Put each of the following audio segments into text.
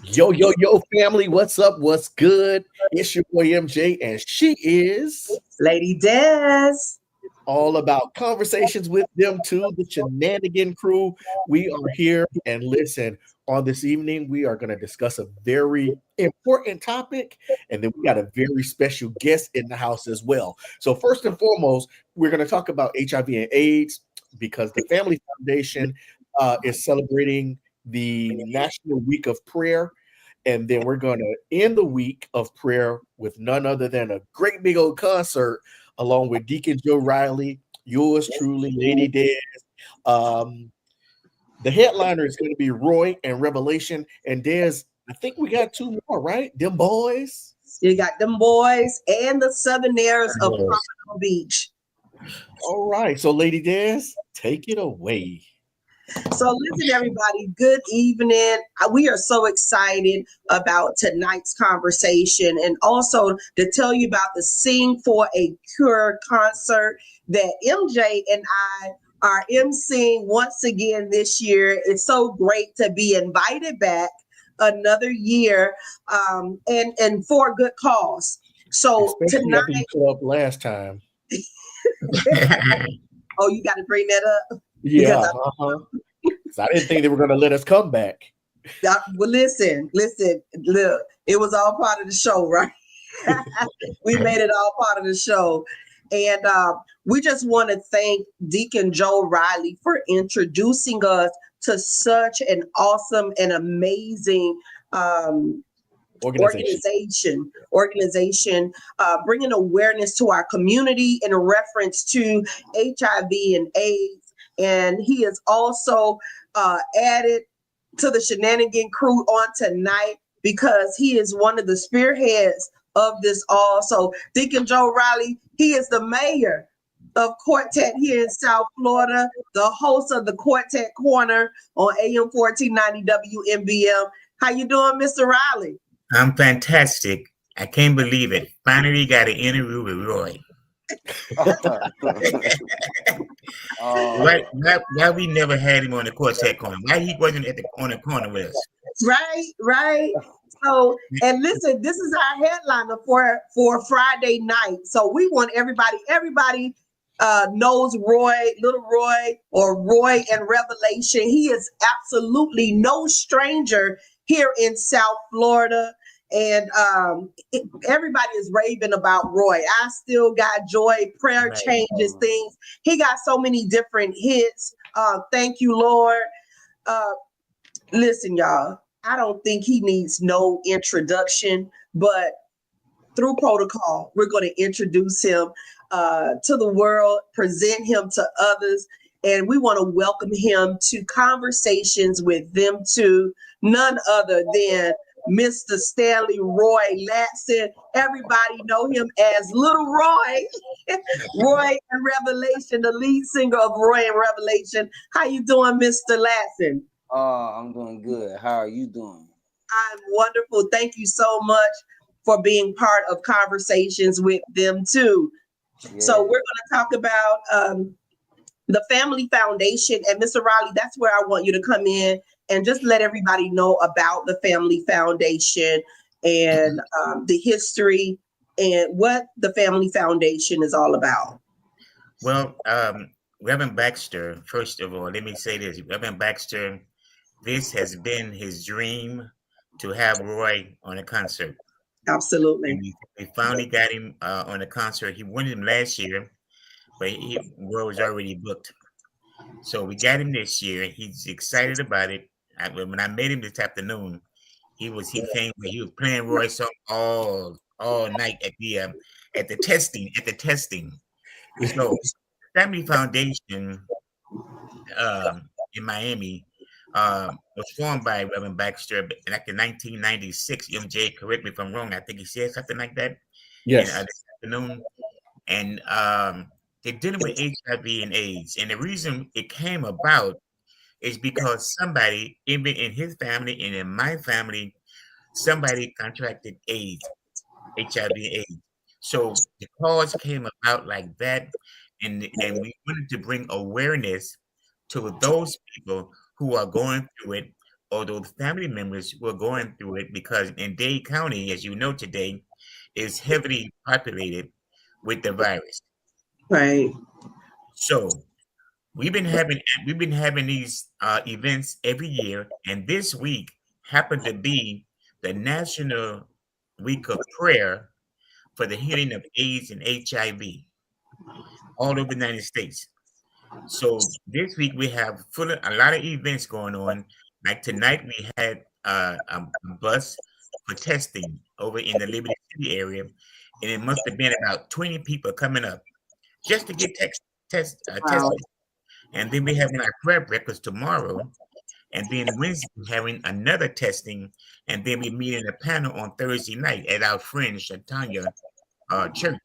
Yo, yo, yo, family, what's up? What's good? It's your boy MJ, and she is Lady Des. all about conversations with them too, the Shenanigans Crew. We are here, and listen, on this evening, we are going to discuss a very important topic, and then we got a very special guest in the house as well. So, first and foremost, we're going to talk about HIV and AIDS because the Family Foundation is celebrating the National Week of Prayer. And then we're going to end the week of prayer with none other than a great big old concert along with Deacon Joe Riley, yours truly, Lady Des. The headliner is going to be Roy and Revelation. And Des, I think we got two more, right? Them boys. You got them boys and the Southerners of Palm Beach. All right. So, Lady Des, take it away. So listen, everybody, good evening. We are so excited about tonight's conversation and also to tell you about the Sing for a Cure concert that MJ and I are emceeing once again this year. It's so great to be invited back another year and for a good cause. So especially tonight, after you put up last time. Oh, you got to bring that up? Yeah, I didn't think they were going to let us come back. Well, listen, look, it was all part of the show, right? We made it all part of the show. And we just want to thank Deacon Joe Riley for introducing us to such an awesome and amazing organization, bringing awareness to our community in reference to HIV and AIDS. And he is also added to the Shenanigans Crew on tonight because he is one of the spearheads of this all. So Deacon Joe Riley, he is the mayor of Quartet here in South Florida, the host of the Quartet Corner on AM 1490 WMBM. How you doing, Mr. Riley? I'm fantastic. I can't believe it. Finally got an interview with Roy. Why we never had him on the Quartet Corner? Why he wasn't on the corner with us? Right. So, and listen, this is our headliner for Friday night. So we want everybody knows Roy, Lil Roy, or Roy and Revelation. He is absolutely no stranger here in South Florida. And everybody is raving about Roy. I Still Got Joy, Prayer Changes Things. He got so many different hits. Thank You, Lord. Listen, y'all, I don't think he needs no introduction, but through protocol, we're going to introduce him to the world, present him to others, and we want to welcome him to Conversations with Them Two, none other than Mr. Stanley Roy Ladson. Everybody know him as Lil Roy. Roy and Revelation, the lead singer of Roy and Revelation. How you doing, Mr. Ladson? I'm doing good. How are you doing? I'm wonderful. Thank you so much for being part of Conversations with Them Two. Yeah. So we're going to talk about the Family Foundation. And Mr. Riley, that's where I want you to come in and just let everybody know about the Family Foundation and the history and what the Family Foundation is all about. Well, Reverend Baxter, first of all, let me say this. Reverend Baxter, this has been his dream to have Roy on a concert. Absolutely. And we finally got him on a concert. He wanted him last year, but Roy was already booked. So we got him this year. He's excited about it. When I met him this afternoon, he was playing Roy song all night at the testing. So Family Foundation in Miami was formed by Reverend Baxter back in 1996. MJ, correct me if I'm wrong. I think he said something like that in Yes. this afternoon. And they're dealing with HIV and AIDS. And the reason it came about is because somebody, even in his family and in my family, somebody contracted AIDS, HIV and AIDS. So the cause came about like that, and we wanted to bring awareness to those people who are going through it, or those family members who are going through it, because in Dade County, as you know today, is heavily populated with the virus. Right. So we've been having these events every year, and this week happened to be the National Week of Prayer for the healing of AIDS and HIV all over the United States. So this week we have a lot of events going on. Like tonight, we had a bus for testing over in the Liberty City area, and it must have been about 20 people coming up just to get Wow. tested. And then we having our prayer breakfast tomorrow, and then Wednesday we're having another testing, and then we meet in a panel on Thursday night at our friend Shatanya church,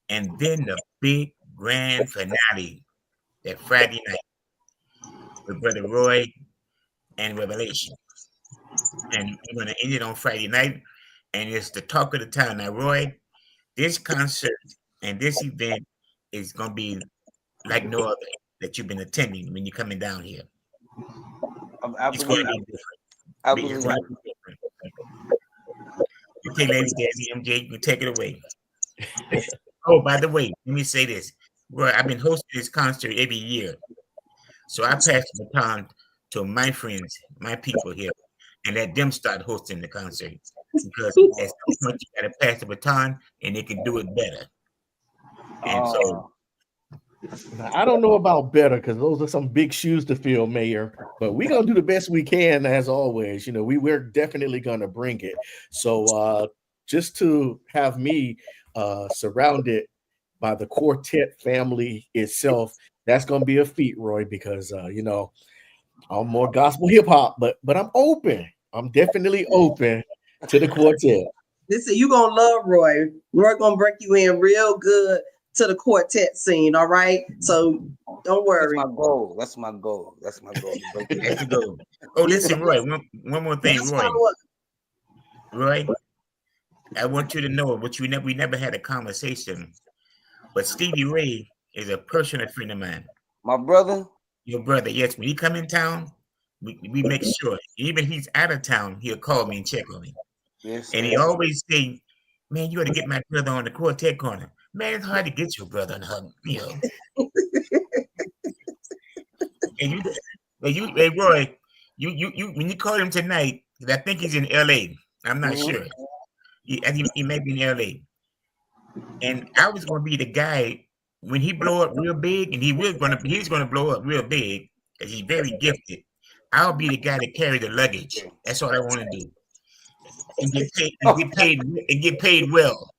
and then the big grand finale that Friday night with Brother Roy and Revelation. And we're going to end it on Friday night. And it's the talk of the town. Now, Roy, this concert and this event is going to be like no other that you've been attending when you're coming down here. I It's going believe. to be different. I It's believe. going to be different. Okay, Lady Daddy, MJ, you can take it away. Oh, by the way, let me say this. Roy, I've been hosting this concert every year. So I pass the baton to my friends, my people here, and let them start hosting the concert. Because at some point you gotta pass the baton and they can do it better. And so Now, I don't know about better because those are some big shoes to fill, Mayor. But we're gonna do the best we can as always. We're definitely gonna bring it. So just to have me surrounded by the quartet family itself, that's gonna be a feat, Roy, because I'm more gospel hip hop, but I'm open. I'm definitely open to the quartet. Listen, you gonna love Roy. Roy gonna break you in real good to the quartet scene. All right, so don't That's worry. my goal. That's my goal. That's my goal. to break it that's the down. goal. Oh, listen, Roy, one more thing, Just Roy. follow up. Roy, I want you to know what we never had a conversation, but Stevie Ray is a personal friend of mine. My brother. Your brother, yes, when he come in town, we make sure. Even if he's out of town, he'll call me and check on me. Yes, And sir. he always say, "Man, you ought to get my brother on the quartet corner." Man, it's hard to get your brother on the. And hey Roy, you when you call him tonight, 'cause I think he's in L.A. I'm not Mhm. sure. He may be in L.A. And I was going to be the guy when he blow up real big, and he's gonna blow up real big because he's very gifted. I'll be the guy that carry the luggage. That's all I want to do, and get paid well.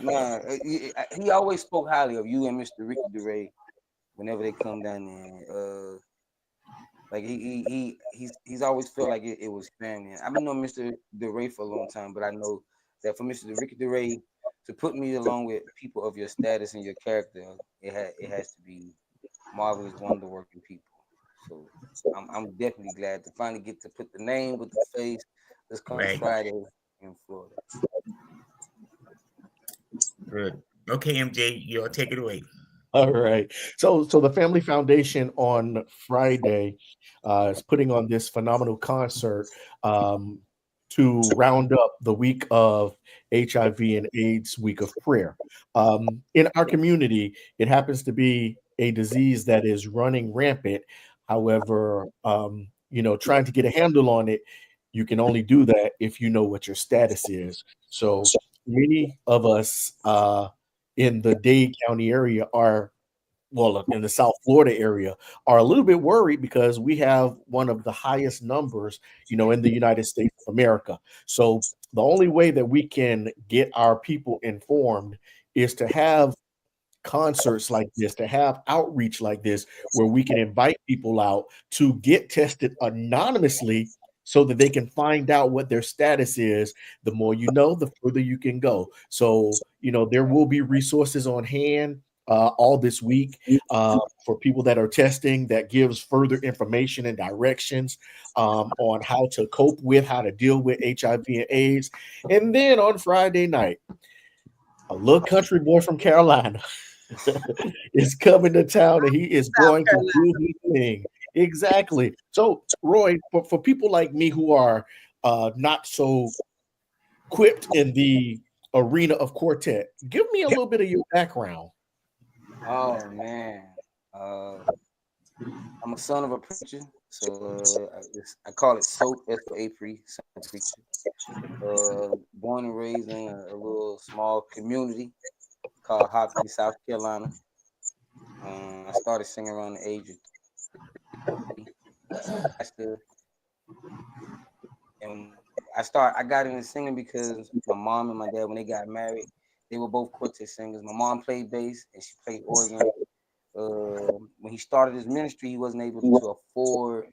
Nah, he always spoke highly of you and Mr. Ricky DeRay whenever they come down there. Like he's always felt like it was family. I've been knowing Mr. DeRay for a long time, but I know that for Mr. Ricky DeRay to put me along with people of your status and your character, it has to be marvelous, wonder working people. So I'm definitely glad to finally get to put the name with the face this coming Right. Friday in Florida. Good. Okay, MJ, you'll take it away. All right. So the Family Foundation on Friday is putting on this phenomenal concert to round up the week of HIV and AIDS Week of Prayer. In our community, it happens to be a disease that is running rampant. However, trying to get a handle on it, you can only do that if you know what your status is. So many of us in the Dade County area in the South Florida area are a little bit worried because we have one of the highest numbers, in the United States of America. So the only way that we can get our people informed is to have concerts like this, to have outreach like this, where we can invite people out to get tested anonymously so that they can find out what their status is. The more you know, the further you can go. So, there will be resources on hand all this week for people that are testing, that gives further information and directions on how to cope with, how to deal with HIV and AIDS. And then on Friday night, a little country boy from Carolina is coming to town, and he is South going to Carolina. do his thing. Exactly. So, Roy, for people like me who are not so equipped in the arena of quartet, give me a little bit of your background. Oh man, I'm a son of a preacher, so I call it SOAP, S-O-A-P, son of a preacher. Born and raised in a little small community called Hopkins, South Carolina. I started singing around the age of 3. And I got into singing because my mom and my dad, when they got married, they were both quartet singers. My mom played bass and she played organ. When he started his ministry, he wasn't able to afford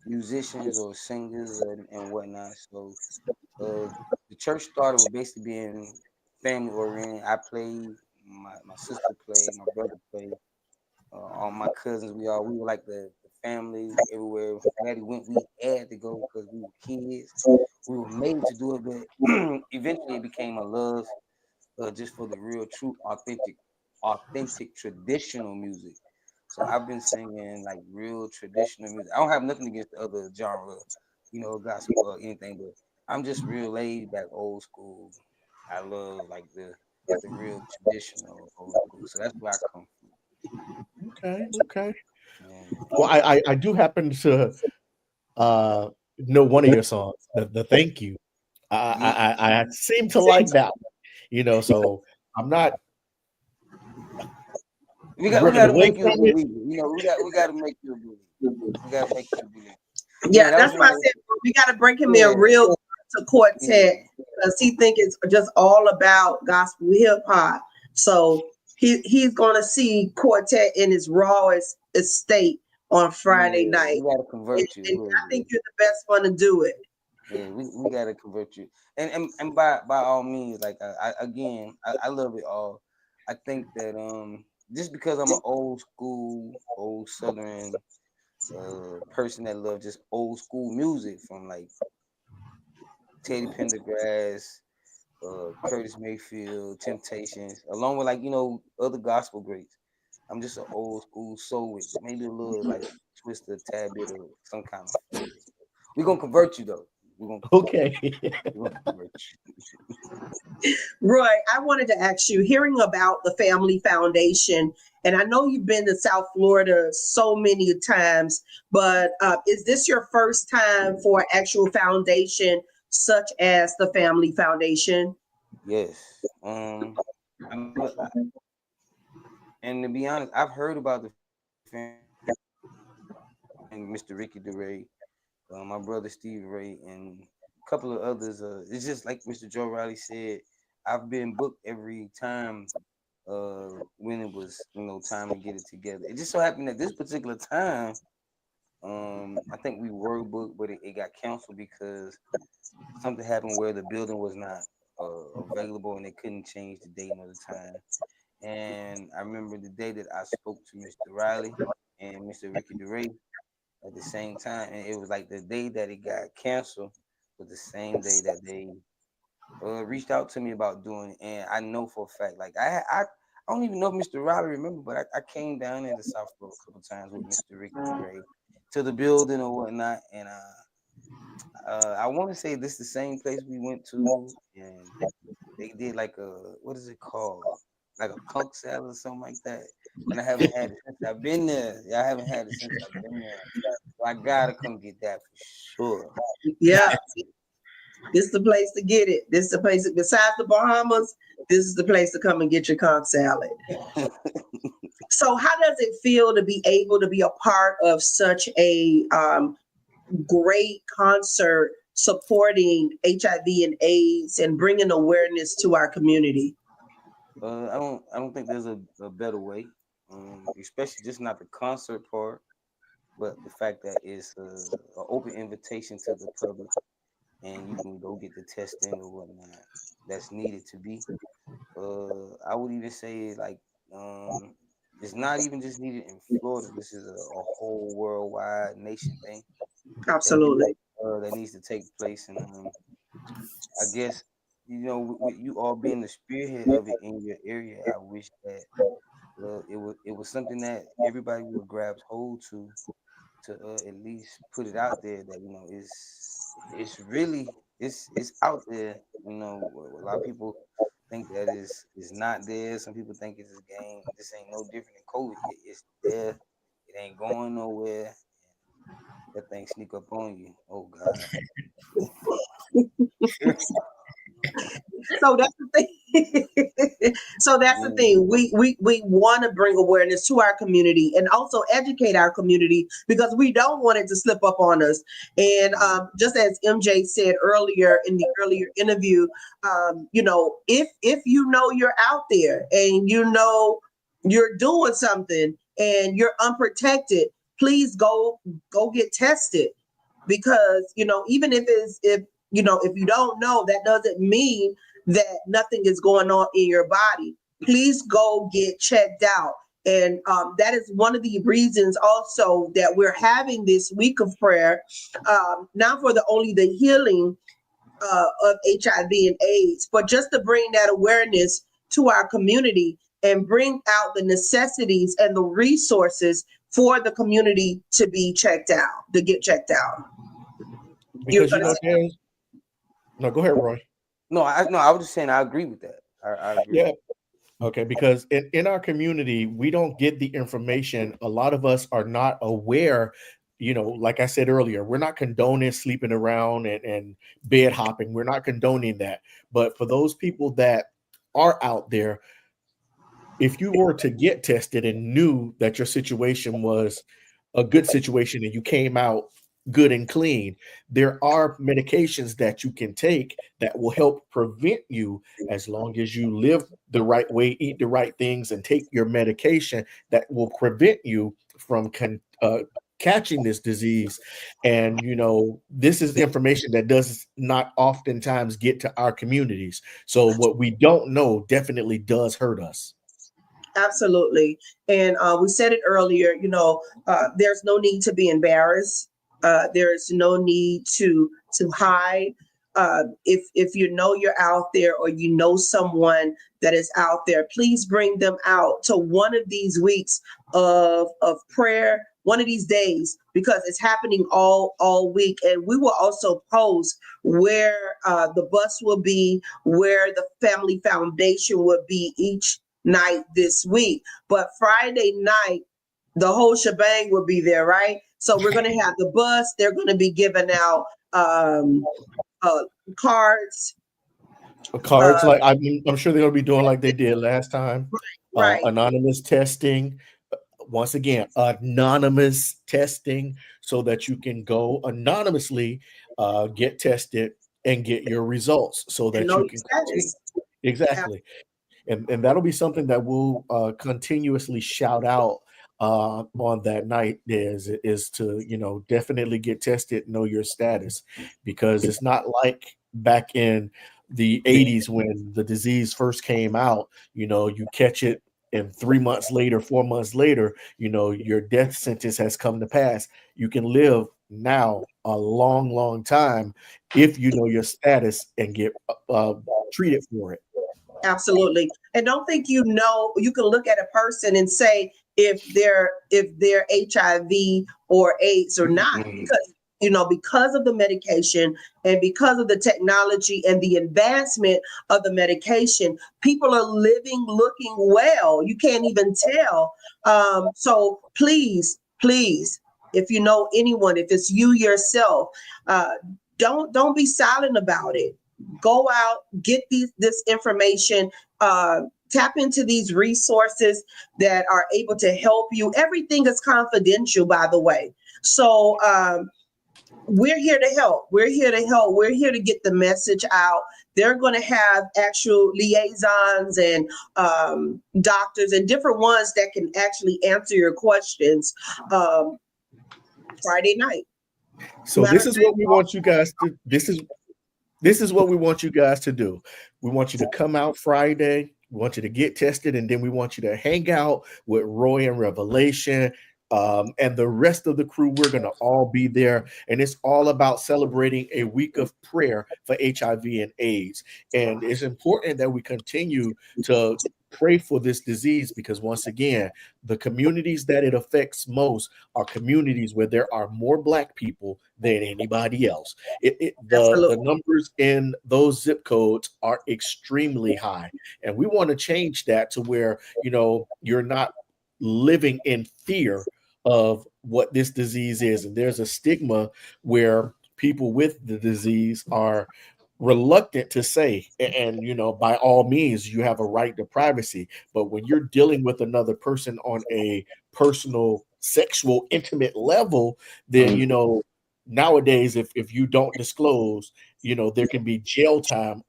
musicians or singers and whatnot. So the church started with basically being family oriented. I played, my sister played, my brother played, all my cousins. We were like the family everywhere. Daddy went, we had to go because we were kids. We were made to do it, but eventually it became a love just for the real, true, authentic traditional music. So I've been singing like real traditional music. I don't have nothing against the other genre, gospel or anything, but I'm just real laid back, old school. I love like the real traditional old school. So that's where I come Okay. from. Yeah. Well, I do happen to know one of your songs, the Thank You. I seem to like that one, so I'm not We running got to away make you a from it. believer. We got to make you a believer. We got to make you a believer. Yeah, That was that's why one I of said we got to bring him yeah, in real to yeah. quartet because he think it's just all about gospel hip hop. So he's gonna see quartet in its rawest estate on Friday night, We got to and, convert you. and I think you're the best one to do it. Yeah, we got to convert you. And by all means, like I love it all. I think that just because I'm an old school, old Southern person that loves just old school music from like Teddy Pendergrass, Curtis Mayfield, Temptations, along with like other gospel greats. I'm just an old school soul with maybe a little like twist, a tad bit of some kind of flavor. We're gonna convert you though. Okay. We're gonna convert you. Roy, I wanted to ask you, hearing about the Family Foundation, and I know you've been to South Florida so many times, but is this your first time for an actual foundation such as the Family Foundation? Yes. And to be honest, I've heard about the family and Mr. Ricky DeRay, my brother Steve Ray, and a couple of others. It's just like Mr. Joe Riley said. I've been booked every time when it was time to get it together. It just so happened that this particular time, I think we were booked, but it got canceled because something happened where the building was not available and they couldn't change the date or the time. And I remember the day that I spoke to Mr. Riley and Mr. Ricky DeRay at the same time, and it was like the day that it got canceled was the same day that they reached out to me about doing it. And I know for a fact, like I don't even know if Mr. Riley remember, but I came down there to South Florida a couple times with Mr. Ricky DeRay to the building or whatnot, and I want to say this is the same place we went to, and they did like a what is it called, like a conch salad or something like that. And I haven't had it since I've been there. Yeah, I haven't had it since I've been there. So I gotta come get that for sure. Yeah, this is the place to get it. This is the place, besides the Bahamas, this is the place to come and get your conch salad. So how does it feel to be able to be a part of such a great concert supporting HIV and AIDS and bringing awareness to our community? I don't think there's a better way, especially just not the concert part, but the fact that it's an open invitation to the public, and you can go get the testing or whatnot that's needed to be. I would even say like it's not even just needed in Florida. This is a whole worldwide nation thing that Absolutely. that needs to take place, and I guess with you all being the spearhead of it in your area, I wish that it was something that everybody would grab hold to at least put it out there that it's really it's out there. A lot of people think that is not there. Some people think it's a game. This ain't no different than COVID. It's there. It ain't going nowhere. That thing sneak up on you. Oh God. So that's the thing. So that's the Yeah. thing. We want to bring awareness to our community and also educate our community because we don't want it to slip up on us. And just as MJ said earlier in the earlier interview, if you know you're out there and you know you're doing something and you're unprotected, please go get tested because even if you don't know, that doesn't mean that nothing is going on in your body. Please go get checked out. And that is one of the reasons also that we're having this week of prayer, not for only the healing of HIV and AIDS, but just to bring that awareness to our community and bring out the necessities and the resources for the community to be checked out, to get checked out. Because there's no, go ahead, Roy. No, I was just saying I agree with that. I agree. Yeah. Okay, because in our community, we don't get the information. A lot of us are not aware, like I said earlier, we're not condoning sleeping around and bed hopping. We're not condoning that. But for those people that are out there, if you were to get tested and knew that your situation was a good situation and you came out good and clean, there are medications that you can take that will help prevent you as long as you live the right way, eat the right things, and take your medication that will prevent you from catching this disease. And this is information that does not oftentimes get to our communities. So what we don't know definitely does hurt us. Absolutely. And we said it earlier, there's no need to be embarrassed. There's no need to hide. If you know you're out there or you know someone that is out there, please bring them out to one of these weeks of prayer, one of these days, because it's happening all week. And we will also post where the bus will be, where the Family Foundation will be each night this week. But Friday night, the whole shebang will be there, right? So we're going to have the bus. They're going to be giving out cards. Like I'm sure they're going to be doing like they did last time. Right. Anonymous testing. Once again, anonymous testing so that you can go anonymously, get tested and get your results so that you can continue. Exactly. And that'll be something that we'll continuously shout out on that night is to definitely get tested, know your status, because it's not like back in the 80s when the disease first came out. You catch it and 3 months later, 4 months later, your death sentence has come to pass. You can live now a long time if you know your status and get treated for it. Absolutely. And don't think you can look at a person and say if they're HIV or AIDS or not, because of the medication and because of the technology and the advancement of the medication, people are looking well. You can't even tell. So please, if you know anyone, if it's you yourself, don't be silent about it. Go out, get this information, tap into these resources that are able to help you. Everything is confidential, by the way. So we're here to help. We're here to help. We're here to get the message out. They're going to have actual liaisons and doctors and different ones that can actually answer your questions Friday night. So this is what we want you guys to. This is what we want you guys to do. We want you to come out Friday. We want you to get tested, and then we want you to hang out with Roy and Revelation. And the rest of the crew, we're going to all be there. And it's all about celebrating a week of prayer for HIV and AIDS. And it's important that we continue to pray for this disease because, once again, the communities that it affects most are communities where there are more Black people than anybody else. The numbers in those zip codes are extremely high. And we want to change that to where, you're not living in fear of what this disease is. And there's a stigma where people with the disease are reluctant to say, and by all means, you have a right to privacy. But when you're dealing with another person on a personal, sexual, intimate level, then, nowadays, if you don't disclose, there can be jail time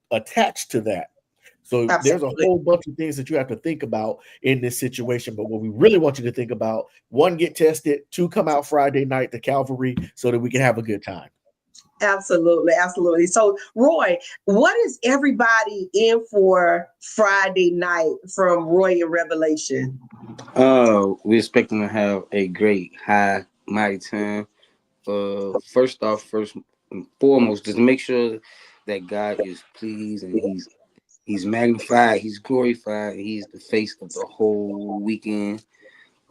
attached to that. So there's a whole bunch of things that you have to think about in this situation. But what we really want you to think about, 1, get tested, 2, come out Friday night to Calvary so that we can have a good time. Absolutely. Absolutely. So, Roy, what is everybody in for Friday night from Roy and Revelation? We're expecting to have a great high mighty time. First and foremost, just make sure that God is pleased and He's magnified, He's glorified, He's the face of the whole weekend.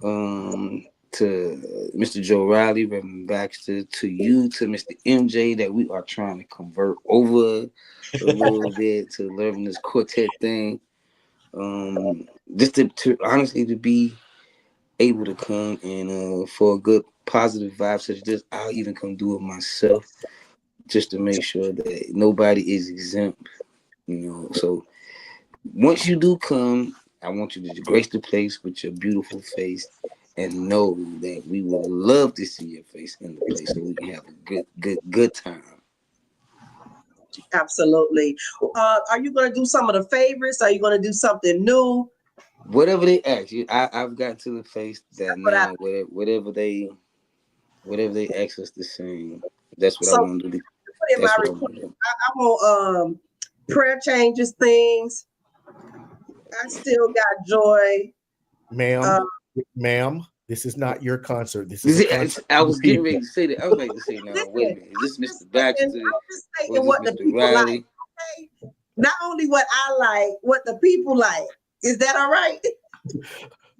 To Mr. Joe Riley, Reverend Baxter, to you, to Mr. MJ, that we are trying to convert over a little bit to learning this quartet thing. Just to honestly to be able to come and for a good positive vibe such as this, I'll even come do it myself just to make sure that nobody is exempt. So once you do come, I want you to grace the place with your beautiful face and know that we would love to see your face in the place so we can have a good time. Absolutely. Are you going to do some of the favorites? Are you going to do something new? Whatever they ask you, I've got to the place that now whatever they ask us to sing, that's what I want to do. Put in my request. I want prayer changes things. I still got joy. Ma'am, this is not your concert. This is a concert. I was getting ready to say that. I was like to say, now, wait a minute. Is this Mr. Baxter? I'm just saying what the people Riley? like. Okay? Not only what I like, what the people like. Is that all right?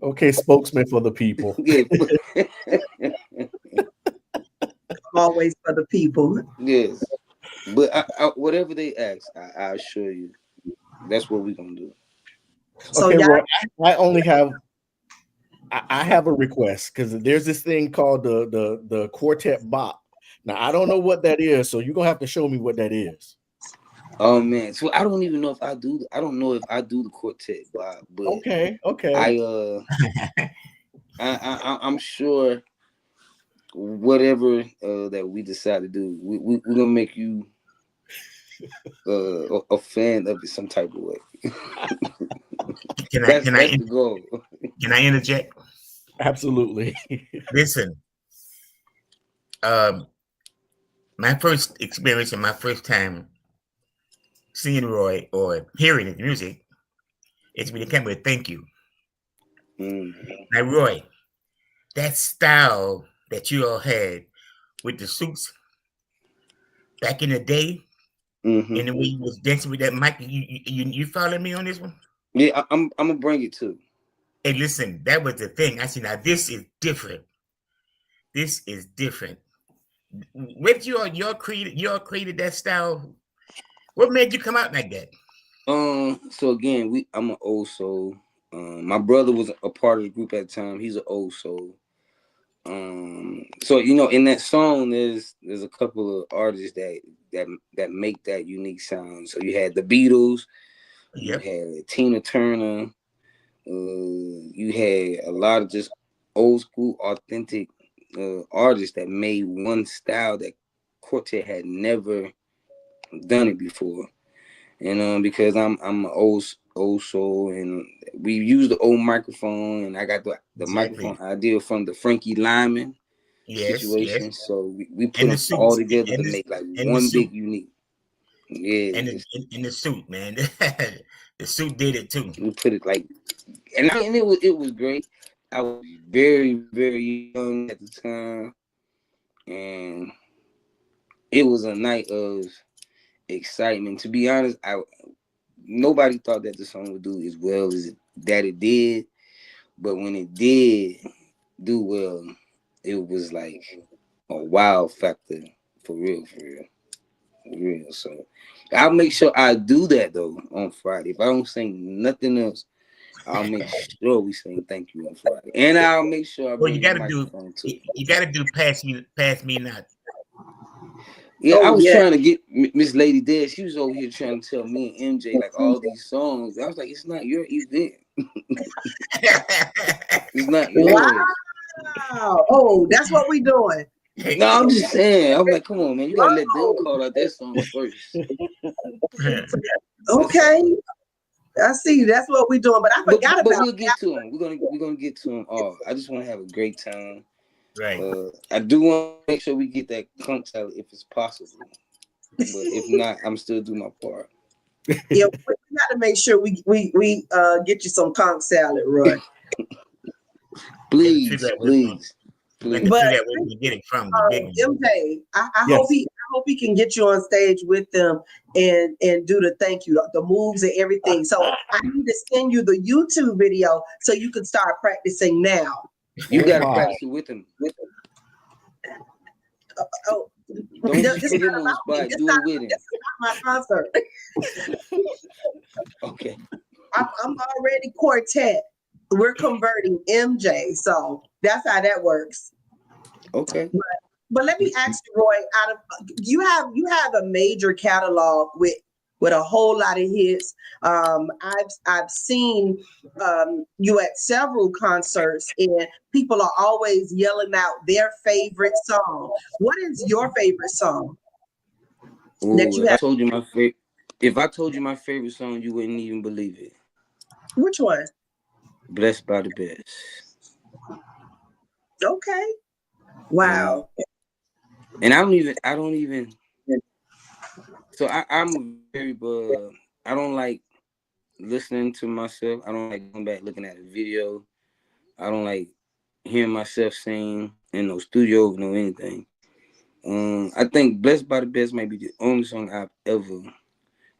Okay, spokesman for the people. Yeah. Always for the people. Yes. But whatever they ask, I assure you, that's what we're going to do. Okay, so Roy, I have a request because there's this thing called the quartet bop. Now I don't know what that is, so you're gonna have to show me what that is. Oh man, so I don't even know if I do. I don't know if I do the quartet bop, but okay. I'm sure whatever that we decide to do, we're gonna make you a fan of it some type of way. Can I interject? Absolutely. Listen, my first experience and my first time seeing Roy or hearing his music is when he came with "Thank You." Now, Roy, that style that you all had with the suits back in the day, and the way you was dancing with that mic, you follow me on this one? Yeah, I'm gonna bring it too. Hey, listen, that was the thing. I said, now this is different. This is different. What you all created that style? What made you come out like that? So again, I'm an old soul. My brother was a part of the group at the time. He's an old soul. So in that song, there's a couple of artists that make that unique sound. So you had the Beatles, you had Tina Turner, you had a lot of just old school, authentic artists that made one style that Quartet had never done it before. And because I'm an old soul, and we used the old microphone, and I got the Exactly. microphone idea from the Frankie Lyman Yes, yes. situation. So we put And the them suit, all together to and make like and the one suit, big unique. Yeah, and the suit, man. The suit did it too. we put it like, and it was great. I was very, very young at the time, and it was a night of excitement. To be honest, nobody thought that the song would do as well as that it did, but when it did do well, it was like a wow factor for real, for real, for real. So I'll make sure I do that though on Friday. If I don't sing nothing else, I'll make sure we sing "Thank You" on Friday, and I'll make sure I Well, you bring the got to do, microphone too. you got to do pass me not. Yeah, I Oh was yeah. trying to get Miss Lady Dead. She was over here trying to tell me and MJ like all these songs. I was like, it's not your event. It's not yours. Wow. Oh, that's what we doing. No, I'm just saying. I'm like, come on, man. You gotta let them Whoa. call out their song first. Okay. I see. That's what we doing. But I forgot But about we'll get to them. We're gonna get to them all. I just want to have a great time. Right. I do want to make sure we get that conch salad if it's possible. But if not, I'm still do my part. yeah, we got to make sure we get you some conch salad, Roy. Please, please, We got to But please. figure out where we get it from, the big one. MJ, I Yes. hope he can get you on stage with them and do the thank you, the moves and everything. So I need to send you the YouTube video so you can start practicing now. You Oh gotta my. practice it with him. Oh, Don't this just is put him not on the about me. spot. Do it with him. This is not my concert. Okay. I'm already quartet. We're converting MJ, so that's how that works. Okay. But let me ask you, Roy, out of you have a major catalog with a whole lot of hits. I've seen you at several concerts, and people are always yelling out their favorite song. What is your favorite song that Ooh, you have? if I told you my favorite song, you wouldn't even believe it. Which one? Blessed by the Best. Okay. Wow. And I don't even. So I'm very, I don't like listening to myself. I don't like going back looking at a video. I don't like hearing myself sing in no studio, no anything. I think "Blessed by the Best" might be the only song I've ever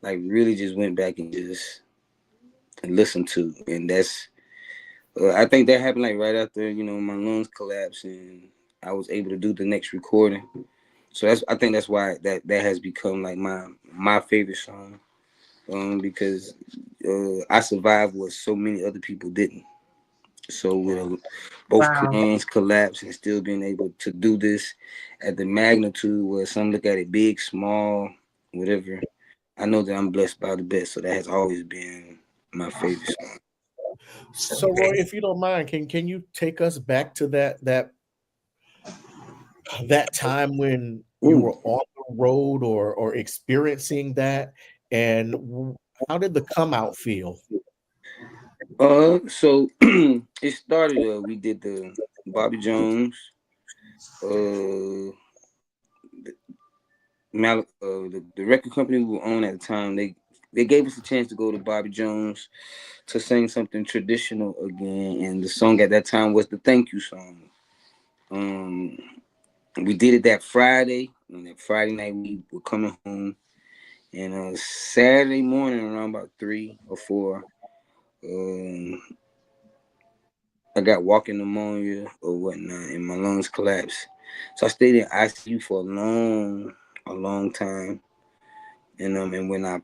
like really just went back and just listened to, and that's I think that happened like right after my lungs collapsed and I was able to do the next recording. So I think that's why that has become like my favorite song, because I survived what so many other people didn't. So with both Wow. lungs collapse and still being able to do this at the magnitude where some look at it big, small, whatever, I know that I'm blessed by the best. So that has always been my favorite song. So Roy, if you don't mind, can you take us back to that time when you were on the road or experiencing that, and how did the come out feel? So it started. We did the Bobby Jones, uh, the record company we were on at the time. They gave us a chance to go to Bobby Jones to sing something traditional again, and the song at that time was the "Thank You" song. We did it that Friday, and that Friday night we were coming home, and Saturday morning around about 3 or 4. I got walking pneumonia or whatnot, and my lungs collapsed. So I stayed in ICU for a long time. And when I,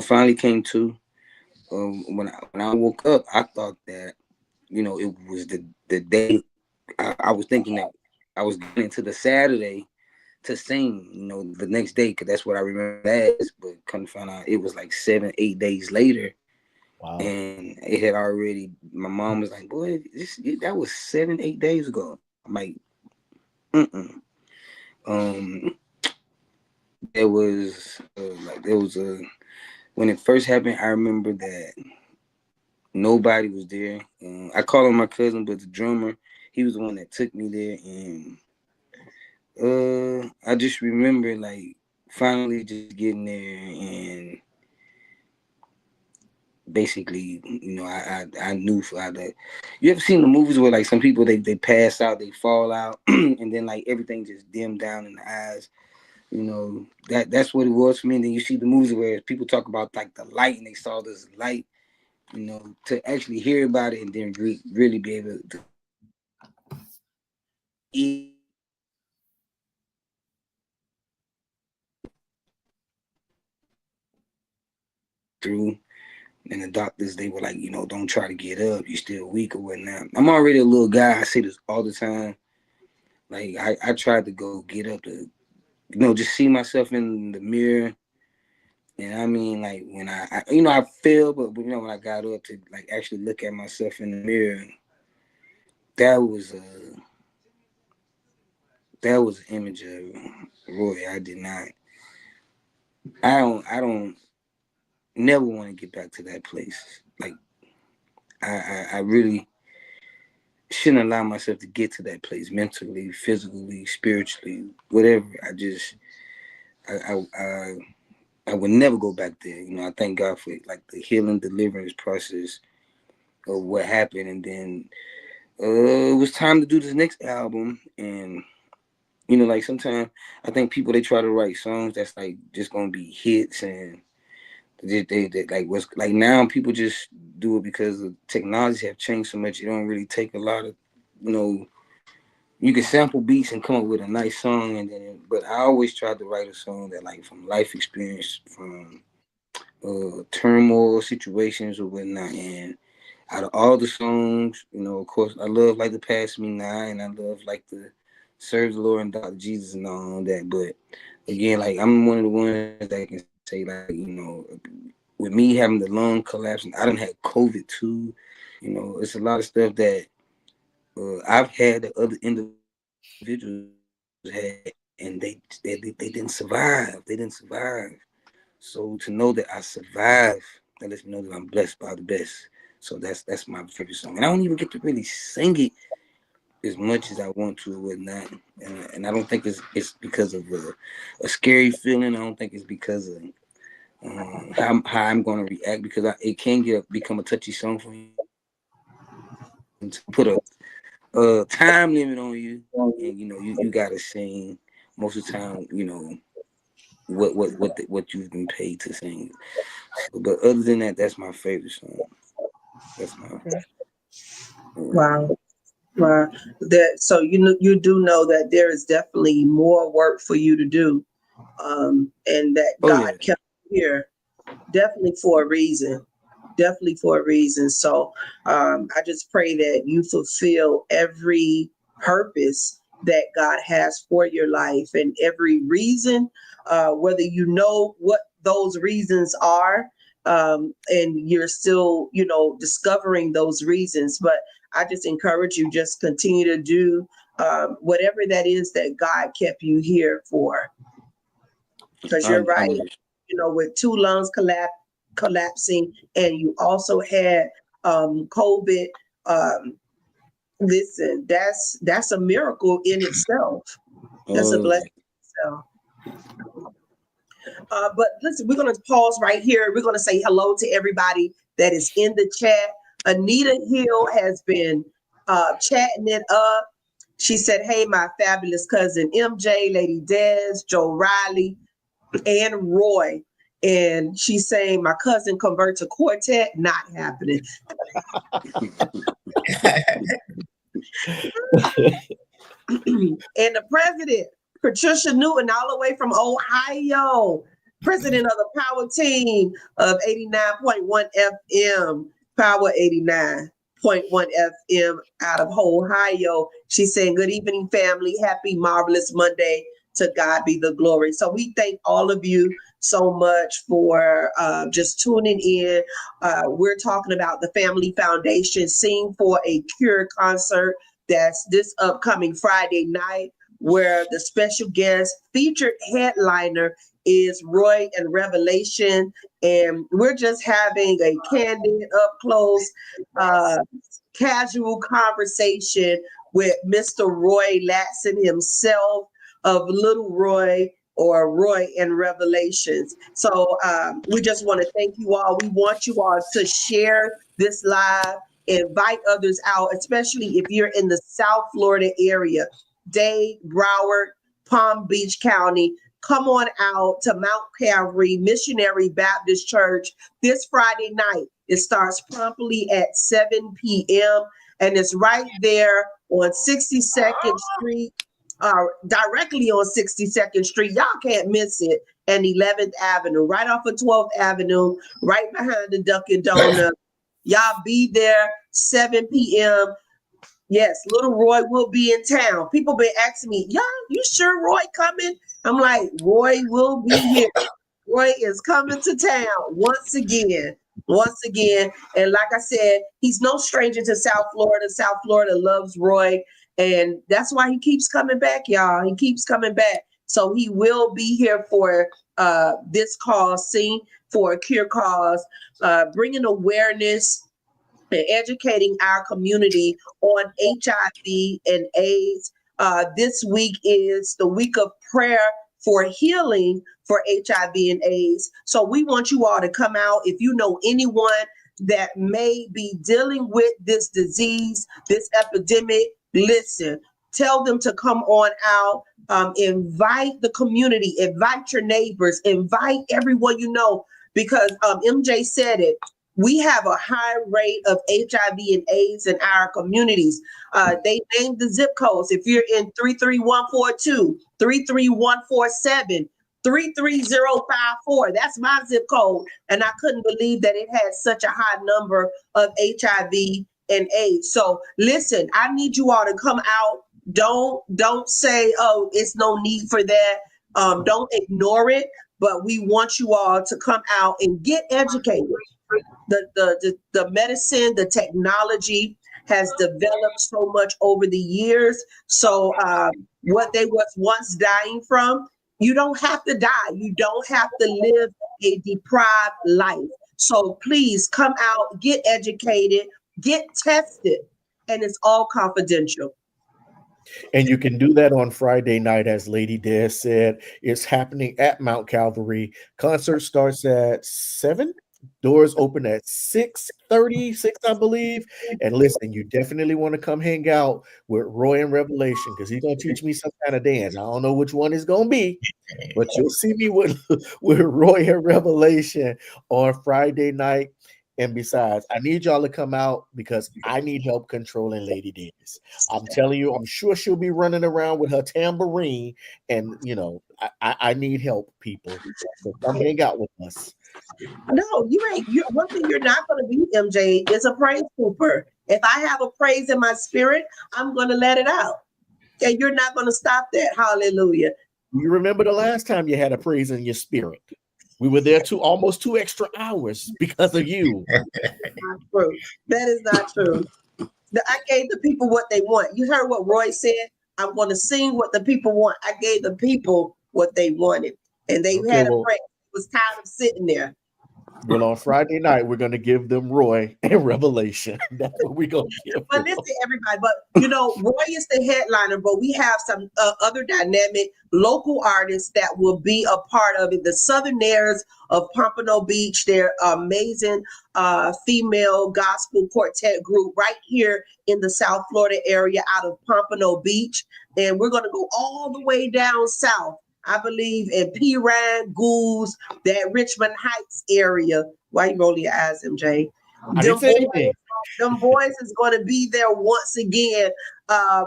finally came to, when I woke up, I thought that, it was the day. I was thinking that I was getting into the Saturday to sing, the next day, because that's what I remember as. But come to find out, it was like 7, 8 days later. Wow. And it had already, my mom was like, boy, that was 7, 8 days ago. I'm like, There was when it first happened. I remember that nobody was there. I called him my cousin, but the drummer, he was the one that took me there, and I just remember like finally just getting there and basically, I knew for how that. You ever seen the movies where like some people they pass out, they fall out, and then like everything just dimmed down in the eyes. That's what it was for me. And then you see the movies where people talk about like the light, and they saw this light. To actually hear about it and then really be able to eat through. And the doctors, they were like, don't try to get up. You're still weak or whatnot. I'm already a little guy. I say this all the time. Like I tried to go get up to, just see myself in the mirror. And I mean, like when I fell, but when I got up to like actually look at myself in the mirror, that was an image of Roy. I don't never want to get back to that place. Like I really shouldn't allow myself to get to that place mentally, physically, spiritually, whatever. I would never go back there. I thank God for like the healing, deliverance process of what happened, and then it was time to do this next album. And like sometimes I think people, they try to write songs that's like just gonna be hits, and they like what's like now people just do it because the technology have changed so much. It don't really take a lot of you can sample beats and come up with a nice song, and then but I always tried to write a song that like from life experience, from turmoil situations or whatnot. And out of all the songs, of course, I love like the Pass Me Now, and I love like the Serve the Lord and Dr. Jesus and all that. But again, like I'm one of the ones that can say like, with me having the lung collapse, and I done had COVID too. It's a lot of stuff that I've had that other individuals had, and they didn't survive. They didn't survive. So to know that I survived, that lets me know that I'm blessed by the best. So that's my favorite song, and I don't even get to really sing it as much as I want to or whatnot. And I don't think it's because of a scary feeling. I don't think it's because of how I'm going to react, because it can become a touchy song for me. And to put a time limit on you, and you gotta sing most of the time. What you've been paid to sing. But other than that, that's my favorite song. That's my Wow. Wow. So you do know that there is definitely more work for you to do, and that God kept you here definitely for a reason. Definitely for a reason. So I just pray that you fulfill every purpose that God has for your life, and every reason, whether you know what those reasons are, and you're still, discovering those reasons. But I just encourage you, just continue to do whatever that is that God kept you here for. Because you're right, with two lungs collapsing, and you also had COVID. Listen, that's a miracle in itself. That's a blessing in itself. But listen, we're going to pause right here. We're going to say hello to everybody that is in the chat. Anita Hill has been chatting it up. She said, hey, my fabulous cousin MJ, Lady Des, Joe Riley, and Roy. And she's saying, my cousin convert to quartet, not happening. And the president, Patricia Newton, all the way from Ohio, president of the power team of 89.1 FM, Power 89.1 FM out of Ohio. She's saying, good evening, family. Happy, marvelous Monday. To God be the glory. So we thank all of you so much for just tuning in. We're talking about the Family Foundation Sing for a Cure concert. That's this upcoming Friday night. where the special guest featured headliner is Roy and Revelation. And we're just having a candid, up close, casual conversation with Mr. Roy Ladson himself of Little Roy or Roy and Revelations. So we just want to thank you all. We want you all to share this live, invite others out, especially if you're in the South Florida area, Dade, Broward, Palm Beach County. Come on out to Mount Calvary Missionary Baptist Church this Friday night. It starts promptly at 7 p.m. and it's right there on 62nd Street, directly on 62nd Street. Y'all can't miss it. And 11th Avenue, right off of 12th Avenue, right behind the Dunkin' Donuts. Y'all be there 7 p.m. Yes, Little Roy will be in town. People been asking me, y'all, you sure Roy coming? I'm like, Roy will be here. Roy is coming to town once again. And like I said, he's no stranger to South Florida. South Florida loves Roy. And that's why he keeps coming back, y'all. He keeps coming back. So he will be here for this cause, Sing for a Cure cause, bringing awareness and educating our community on HIV and AIDS. This week is the week of prayer for healing for HIV and AIDS. So we want you all to come out. If you know anyone that may be dealing with this disease, this epidemic, listen, tell them to come on out. Invite the community, invite your neighbors, invite everyone you know, because MJ said it. We have a high rate of HIV and AIDS in our communities. They named the zip codes. If you're in 33142, 33147, 33054, that's my zip code. And I couldn't believe that it had such a high number of HIV and AIDS. So listen, I need you all to come out. Don't say, oh, it's no need for that. Don't ignore it, but we want you all to come out and get educated. The medicine, the technology has developed so much over the years. So what they was once dying from, you don't have to die. You don't have to live a deprived life. So please come out, get educated, get tested, and it's all confidential. And you can do that on Friday night, as Lady Des said. It's happening at Mount Calvary. Concert starts at 7. Doors open at 6:36, I believe. And listen, you definitely want to come hang out with Roy and Revelation, because he's going to teach me some kind of dance. I don't know which one it's going to be, but you'll see me with Roy and Revelation on Friday night. And besides, I need y'all to come out because I need help controlling Lady Davis. I'm telling you, I'm sure she'll be running around with her tambourine, and I need help, people. So come hang out with us. No, you ain't. One thing you're not going to be, MJ, is a praise pooper. If I have a praise in my spirit, I'm going to let it out. And you're not going to stop that. Hallelujah. You remember the last time you had a praise in your spirit? We were there almost 2 extra hours because of you. Not true. That is not true. I gave the people what they want. You heard what Roy said? I'm going to sing what the people want. I gave the people what they wanted. And they had a praise. It was tired of sitting there. Well, on Friday night, we're going to give them Roy and Revelation. That's what we're going to give them. But listen, everybody, Roy is the headliner, but we have some other dynamic local artists that will be a part of it. The Southerners of Pompano Beach, they're amazing female gospel quartet group right here in the South Florida area out of Pompano Beach. And we're going to go all the way down south. I believe in Piran, Goose, that Richmond Heights area. Why you rolling your eyes, MJ? Them boys is going to be there once again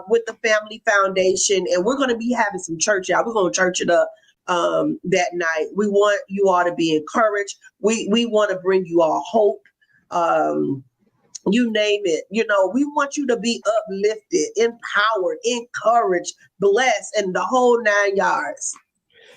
with the Family Foundation, and we're going to be having some church, y'all. We're going to church it up that night. We want you all to be encouraged. We want to bring you all hope. You name it. We want you to be uplifted, empowered, encouraged, blessed, and the whole 9 yards.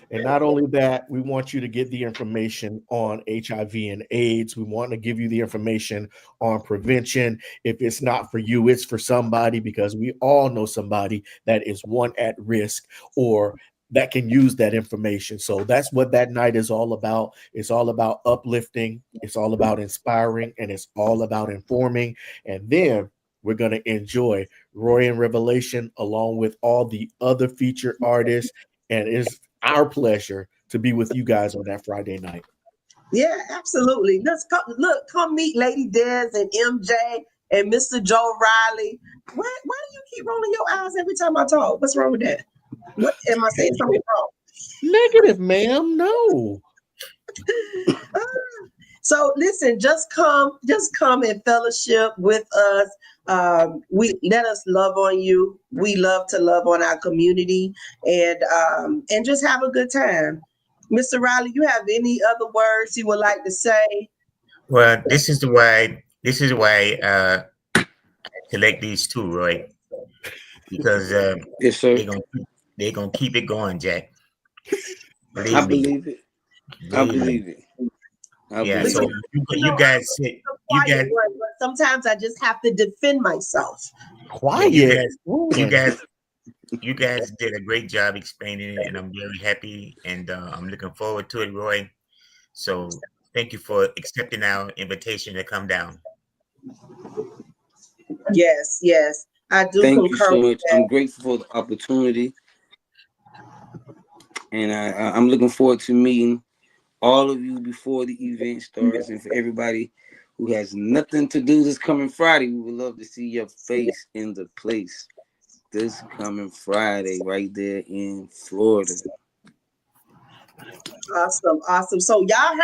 And not only that, we want you to get the information on HIV and AIDS. We want to give you the information on prevention. If it's not for you, it's for somebody, because we all know somebody that is one at risk or that can use that information. So that's what that night is all about. It's all about uplifting, it's all about inspiring, and it's all about informing. And then we're going to enjoy Roy and Revelation along with all the other featured artists. And it's our pleasure to be with you guys on that Friday night. Yeah, absolutely. Let's come meet Lady Des and MJ and Mr. Joe Riley. Why do you keep rolling your eyes every time I talk? What's wrong with that? What am I saying something wrong? Negative, ma'am. No. So listen, just come and fellowship with us. We let us love on you. We love to love on our community and just have a good time. Mr. Riley, you have any other words you would like to say? Well, this is why I select these two, Roy, because Yes, sir. they're gonna keep it going, Jack. I believe it. I believe it. Yeah, so you guys sit. You guys, but sometimes I just have to defend myself. Quiet. You guys did a great job explaining it, and I'm very happy, and I'm looking forward to it, Roy. So thank you for accepting our invitation to come down. Yes, I do. Thank you so much. I'm grateful for the opportunity, and I'm looking forward to meeting all of you before the event starts. And for everybody who has nothing to do this coming Friday, we would love to see your face in the place this coming Friday right there in Florida. Awesome. So y'all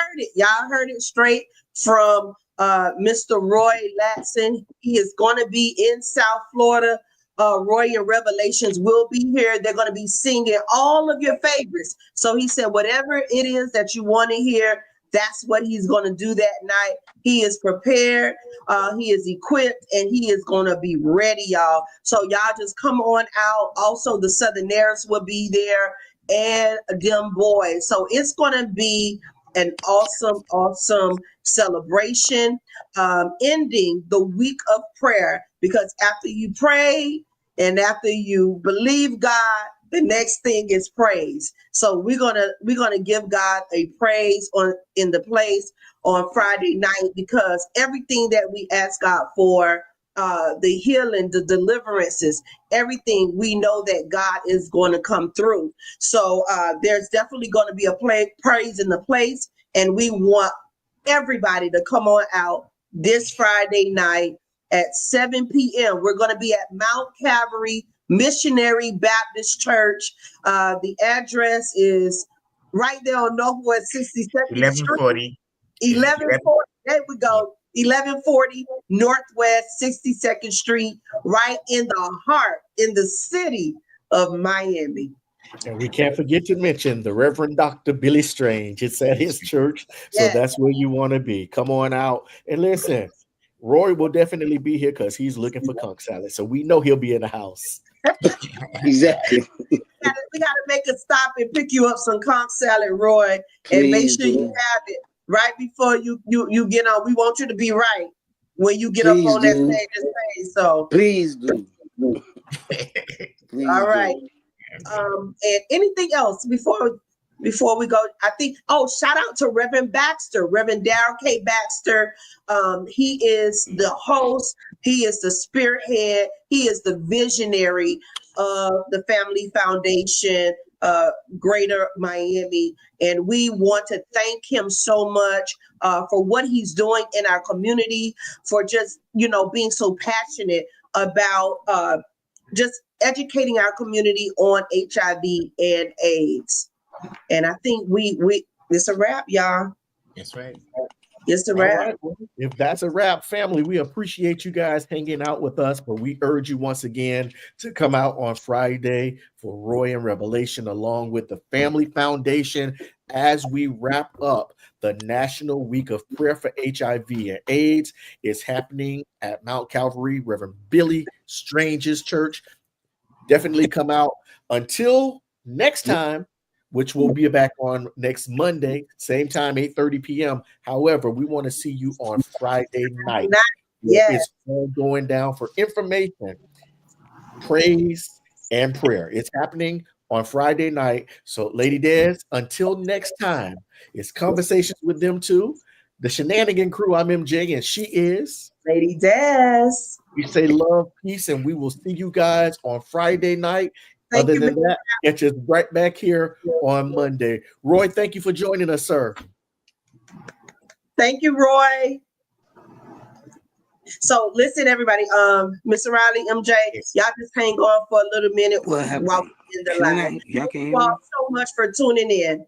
heard it straight from Mr. Roy Ladson. He is going to be in South Florida. Roy and Revelations will be here. They're going to be singing all of your favorites. So he said, whatever it is that you want to hear, that's what he's going to do that night. He is prepared, he is equipped, and he is going to be ready, y'all. So y'all just come on out. Also, the Southerners will be there and them boys. So it's going to be an awesome celebration, ending the week of prayer, because after you pray and after you believe God, the next thing is praise. So we're gonna give God a praise in the place on Friday night, because everything that we ask God for, the healing, the deliverances, everything, we know that God is going to come through. So there's definitely going to be a praise in the place, and we want everybody to come on out this Friday night at 7 p.m. We're going to be at Mount Calvary Missionary Baptist Church. The address is right there on Northwest 62nd 1140. 1140. There we go. 1140 Northwest 62nd Street, right in the heart, in the city of Miami. And we can't forget to mention the Reverend Dr. Billy Strange. It's at his church, so that's where you want to be. Come on out and listen. Roy will definitely be here because he's looking for conch salad, so we know he'll be in the house. Exactly. We gotta make a stop and pick you up some conch salad, Roy, and make sure you have it right before you get on. We want you to be right when you get up on that stage and say so. Please do. Please all right. And anything else before we go? I think, shout out to Reverend Baxter, Reverend Darrell K. Baxter. He is the host, he is the spearhead, he is the visionary of the Family Foundation, Greater Miami. And we want to thank him so much for what he's doing in our community, for just, being so passionate about just educating our community on HIV and AIDS. And I think it's a wrap, y'all. That's right. It's a wrap. Right. Well, if that's a wrap, family, we appreciate you guys hanging out with us, but we urge you once again to come out on Friday for Roy and Revelation along with the Family Foundation as we wrap up the National Week of Prayer for HIV and AIDS. It's happening at Mount Calvary, Reverend Billy Strange's church. Definitely come out. Until next time, which will be back on next Monday, same time, 8:30 p.m. However, we want to see you on Friday night. Yeah. It's all going down for information, praise, and prayer. It's happening on Friday night. So, Lady Des, until next time, it's Conversations with Them Two, the Shenanigan Crew. I'm MJ, and she is Lady Des. We say love, peace, and we will see you guys on Friday night. Thank Other you, than that, catch us right back here on Monday. Roy, thank you for joining us, sir. Thank you, Roy. So listen, everybody. Mr. Riley, MJ, y'all just hang on for a little minute What happened? while we're in the line. Y'all Thank can hear you me? all so much for tuning in.